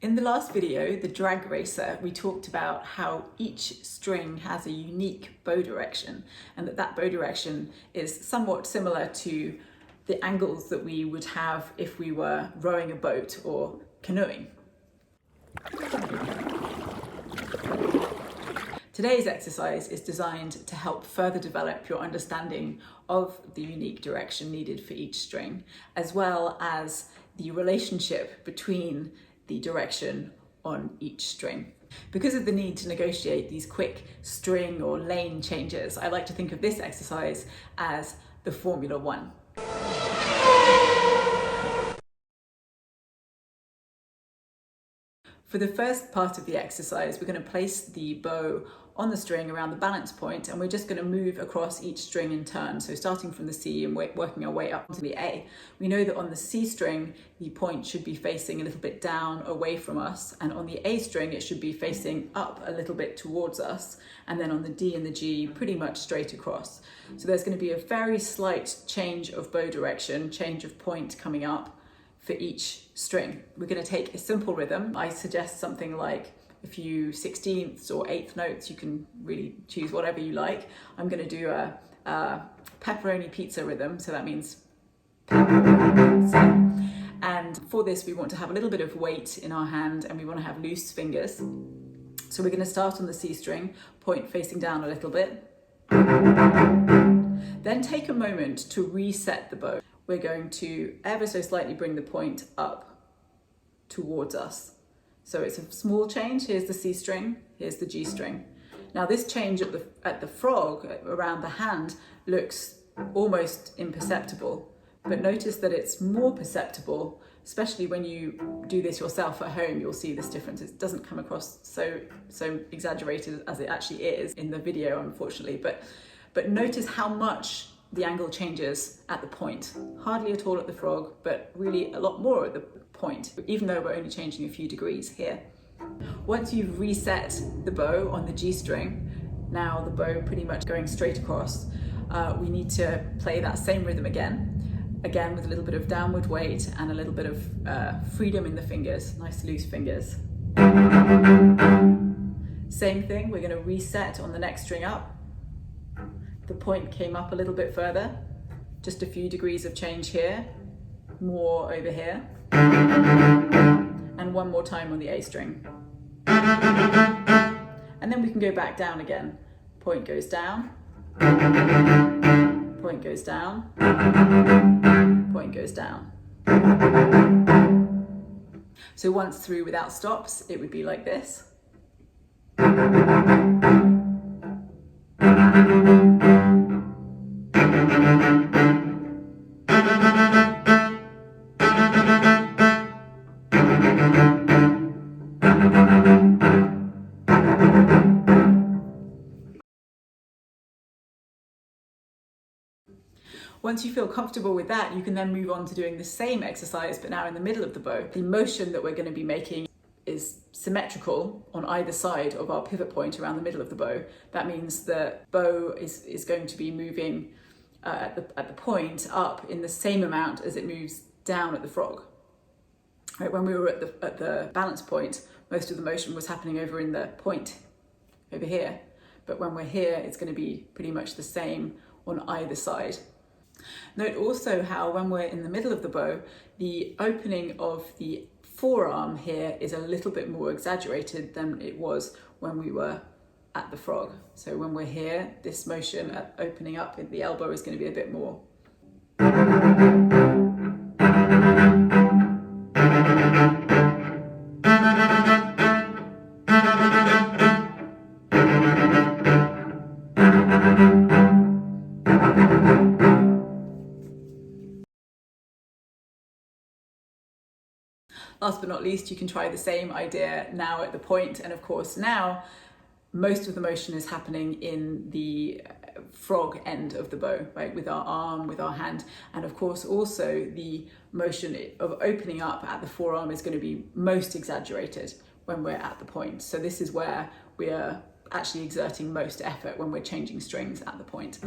In the last video, the drag racer, we talked about how each string has a unique bow direction and that bow direction is somewhat similar to the angles that we would have if we were rowing a boat or canoeing. Today's exercise is designed to help further develop your understanding of the unique direction needed for each string, as well as the relationship between the direction on each string. Because of the need to negotiate these quick string or lane changes, I like to think of this exercise as the Formula One. For the first part of the exercise, we're going to place the bow on the string around the balance point, and we're just going to move across each string in turn. So starting from the C and working our way up to the A. We know that on the C string, the point should be facing a little bit down away from us, and on the A string, it should be facing up a little bit towards us, and then on the D and the G, pretty much straight across. So there's going to be a very slight change of bow direction, change of point coming up for each string. We're going to take a simple rhythm. I suggest something like a few 16ths or 8th notes. You can really choose whatever you like. I'm going to do a pepperoni pizza rhythm, so that means pepperoni. And for this, we want to have a little bit of weight in our hand and we want to have loose fingers. So we're going to start on the C string, point facing down a little bit. Then take a moment to reset the bow. We're going to ever so slightly bring the point up towards us. So it's a small change. Here's the C string, here's the G string. Now this change at the frog around the hand looks almost imperceptible, but notice that it's more perceptible, especially when you do this yourself at home. You'll see this difference. It doesn't come across so exaggerated as it actually is in the video, unfortunately, but notice how much the angle changes at the point. Hardly at all at the frog, but really a lot more at the point, even though we're only changing a few degrees here. Once you've reset the bow on the G string, now the bow pretty much going straight across, we need to play that same rhythm again with a little bit of downward weight and a little bit of freedom in the fingers, nice loose fingers. Same thing, we're going to reset on the next string up. The point came up a little bit further, just a few degrees of change here, more over here, and one more time on the A string. And then we can go back down again. Point goes down, point goes down, point goes down. So once through without stops, it would be like this. Once you feel comfortable with that, you can then move on to doing the same exercise, but now in the middle of the bow. The motion that we're going to be making is symmetrical on either side of our pivot point around the middle of the bow. That means the bow is going to be moving at the point up in the same amount as it moves down at the frog. Right, when we were at the balance point, most of the motion was happening over in the point over here. But when we're here, it's going to be pretty much the same on either side. Note also how when we're in the middle of the bow, the opening of the forearm here is a little bit more exaggerated than it was when we were at the frog. So when we're here, this motion at opening up in the elbow is going to be a bit more. Last but not least, you can try the same idea now at the point, and of course now most of the motion is happening in the frog end of the bow, right, with our arm, with our hand, and of course also the motion of opening up at the forearm is going to be most exaggerated when we're at the point. So this is where we are actually exerting most effort when we're changing strings at the point.